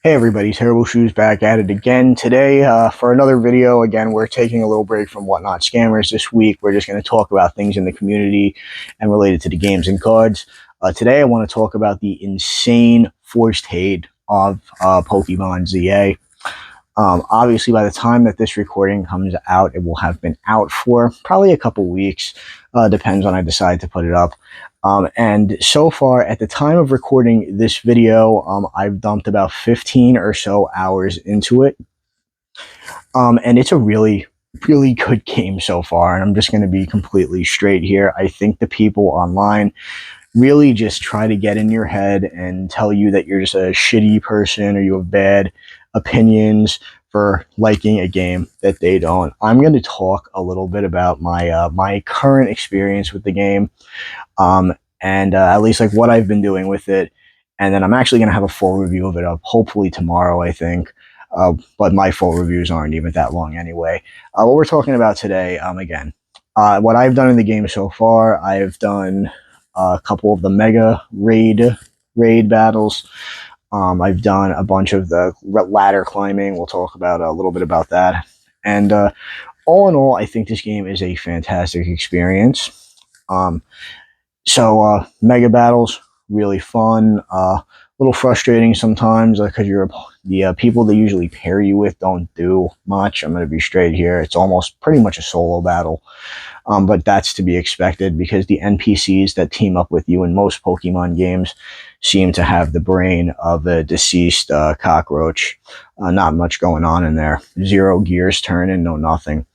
Hey everybody, Terrible Shoes back at it again today for another video. Again, we're taking a little break from Whatnot Scammers this week. We're just going to talk about things in the community and related to the games and cards. Today I want to talk about the insane forced hate of Pokemon ZA. Obviously, by the time that this recording comes out, it will have been out for probably a couple weeks. Depends when I decide to put it up. And so far, at the time of recording this video, I've dumped about 15 or so hours into it. And it's a really, really good game so far. And I'm just going to be completely straight here. I think the people online really just try to get in your head and tell you that you're just a shitty person or you have bad opinions for liking a game that they don't. I'm going to talk a little bit about my current experience with the game, and at least like what I've been doing with it, and then I'm actually going to have a full review of it up hopefully tomorrow, I think. But my full reviews aren't even that long anyway. What we're talking about today, again, what I've done in the game so far, I've done a couple of the mega raid battles. I've done a bunch of the ladder climbing. We'll talk about a little bit about that. And all in all, I think this game is a fantastic experience. Mega battles, really fun. A little frustrating sometimes because the people that usually pair you with don't do much. I'm going to be straight here. It's almost pretty much a solo battle. But that's to be expected because the NPCs that team up with you in most Pokemon games seem to have the brain of a deceased cockroach. Not much going on in there. Zero gears turning, no nothing.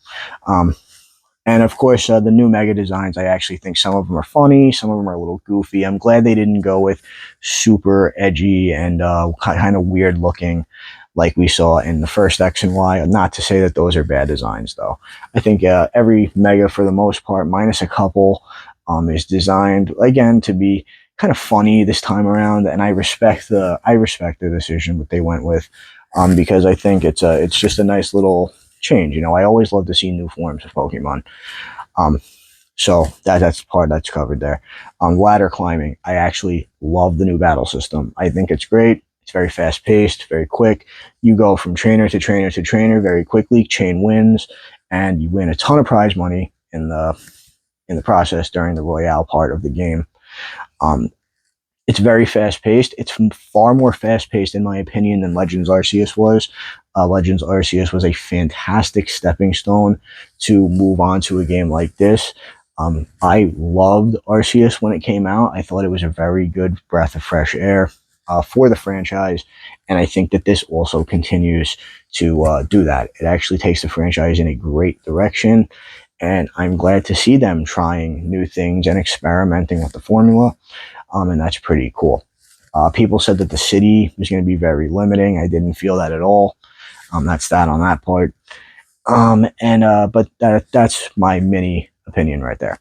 And of course, the new Mega designs, I actually think some of them are funny, some of them are a little goofy. I'm glad they didn't go with super edgy and kind of weird looking like we saw in the first X and Y. Not to say that those are bad designs, though. I think every Mega, for the most part, minus a couple, is designed, again, to be kind of funny this time around, and I respect the decision that they went with, because I think it's just a nice little change. You know, I always love to see new forms of Pokemon. So that's part that's covered there. Ladder climbing, I actually love the new battle system. I think it's great. It's very fast paced, very quick. You go from trainer to trainer to trainer very quickly. Chain wins, and you win a ton of prize money in the process during the Royale part of the game. It's very fast paced. It's far more fast paced, in my opinion, than Legends Arceus was. Legends Arceus was a fantastic stepping stone to move on to a game like this. I loved Arceus when it came out. I thought it was a very good breath of fresh air for the franchise, and I think that this also continues to do that. It actually takes the franchise in a great direction, and I'm glad to see them trying new things and experimenting with the formula, and that's pretty cool. People said that the city was going to be very limiting. I didn't feel that at all. That's that on that part. But that's my mini opinion right there.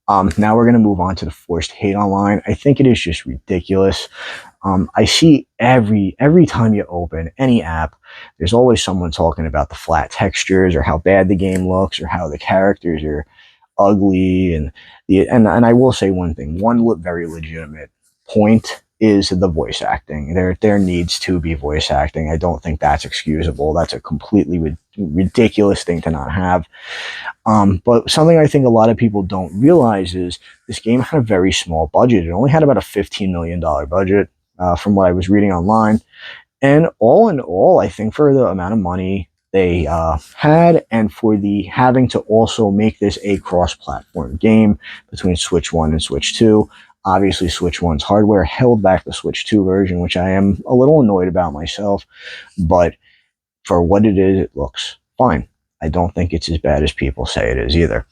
Now we're going to move on to the forced hate online. I think it is just ridiculous. I see every time you open any app, there's always someone talking about the flat textures or how bad the game looks or how the characters are ugly. And I will say one thing, very legitimate point is the voice acting. There needs to be voice acting. I don't think that's excusable. That's a completely ridiculous thing to not have. But something I think a lot of people don't realize is this game had a very small budget. It only had about a $15 million budget, from what I was reading online. And all in all, I think for the amount of money they had, and for the having to also make this a cross-platform game between Switch 1 and Switch 2, obviously Switch 1's hardware held back the Switch 2 version, which I am a little annoyed about myself, but for what it is, it looks fine. I don't think it's as bad as people say it is either.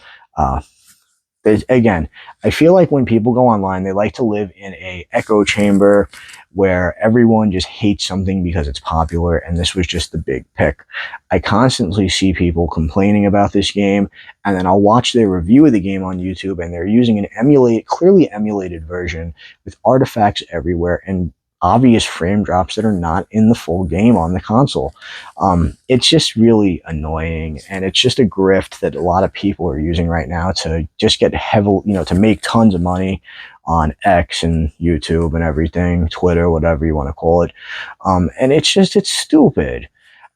Again, I feel like when people go online, they like to live in a echo chamber where everyone just hates something because it's popular, and this was just the big pick. I constantly see people complaining about this game, and then I'll watch their review of the game on YouTube, and they're using an clearly emulated version with artifacts everywhere and obvious frame drops that are not in the full game on the console. It's just really annoying, and it's just a grift that a lot of people are using right now to just get to make tons of money on X and YouTube and everything, Twitter, whatever you want to call it. And it's stupid.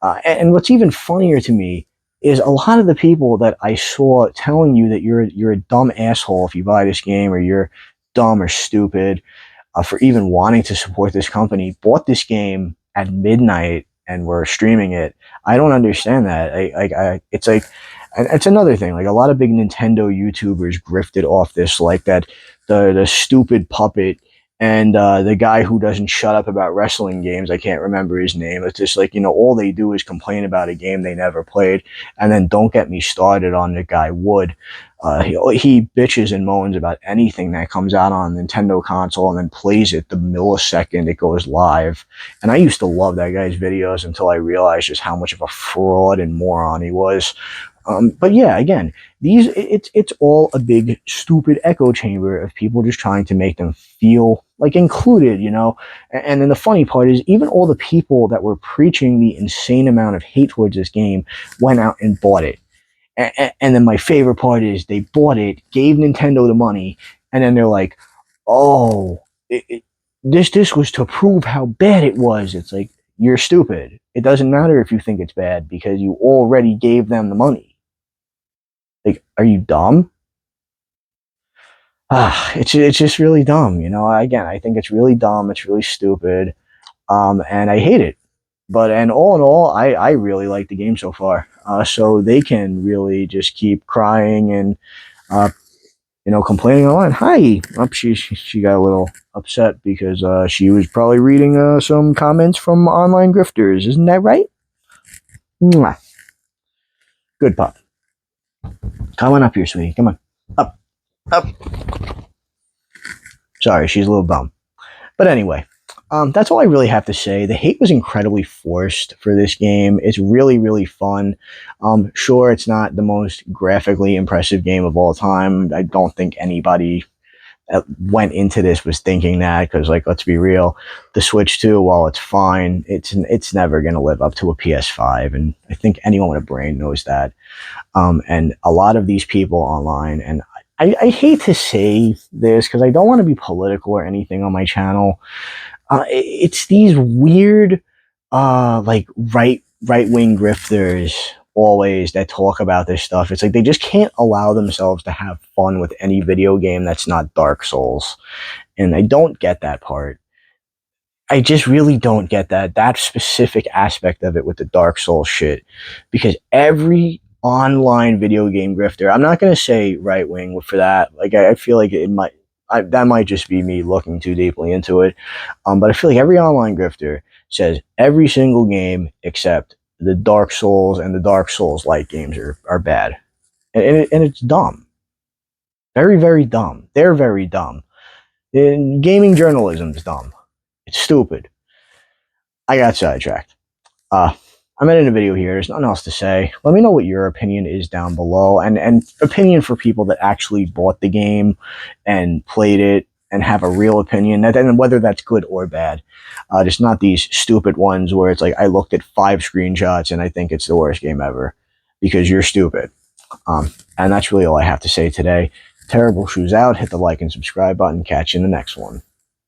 And what's even funnier to me is a lot of the people that I saw telling you that you're a dumb asshole if you buy this game, or you're dumb or stupid for even wanting to support this company, bought this game at midnight and were streaming it. I don't understand that. It's like, and it's another thing. Like, a lot of big Nintendo YouTubers grifted off this, like that the stupid puppet and the guy who doesn't shut up about wrestling games. I can't remember his name. It's just like, all they do is complain about a game they never played. And then don't get me started on the guy Wood. He bitches and moans about anything that comes out on a Nintendo console and then plays it the millisecond it goes live. And I used to love that guy's videos until I realized just how much of a fraud and moron he was. But yeah, again, it's all a big stupid echo chamber of people just trying to make them feel like included, And then the funny part is, even all the people that were preaching the insane amount of hate towards this game went out and bought it. And then my favorite part is, they bought it, gave Nintendo the money, and then they're like, "Oh, this was to prove how bad it was." It's like, you're stupid. It doesn't matter if you think it's bad, because you already gave them the money. Like, are you dumb? It's just really dumb, Again, I think it's really dumb. It's really stupid, and I hate it. But and all in all, I really like the game so far. So they can really just keep crying and complaining online. Hi, she got a little upset because she was probably reading some comments from online grifters. Isn't that right? Mwah. Good pup. Come on up here, sweetie. Come on, up, up. Sorry, she's a little bum. But anyway, that's all I really have to say. The hate was incredibly forced for this game. It's really, really fun. Sure, it's not the most graphically impressive game of all time. I don't think anybody that went into this was thinking that, because, like, let's be real, the Switch 2, while it's fine, it's never going to live up to a PS5, and I think anyone with a brain knows that. And a lot of these people online, and I hate to say this because I don't want to be political or anything on my channel. It's these weird, like right wing grifters always that talk about this stuff. It's like they just can't allow themselves to have fun with any video game that's not Dark Souls, and I don't get that part. I just really don't get that specific aspect of it with the Dark Souls shit, because every online video game grifter, I'm not going to say right wing for that. Like, I feel like that might just be me looking too deeply into it. But I feel like every online grifter says every single game except the Dark Souls and the Dark Souls-like games are bad. And it's dumb. Very, very dumb. They're very dumb. And gaming journalism is dumb. It's stupid. I got sidetracked. I'm ending the video here. There's nothing else to say. Let me know what your opinion is down below, and opinion for people that actually bought the game and played it and have a real opinion, and whether that's good or bad. Just not these stupid ones where it's like, I looked at 5 screenshots and I think it's the worst game ever, because you're stupid. And that's really all I have to say today. Terrible Shoes out. Hit the like and subscribe button. Catch you in the next one.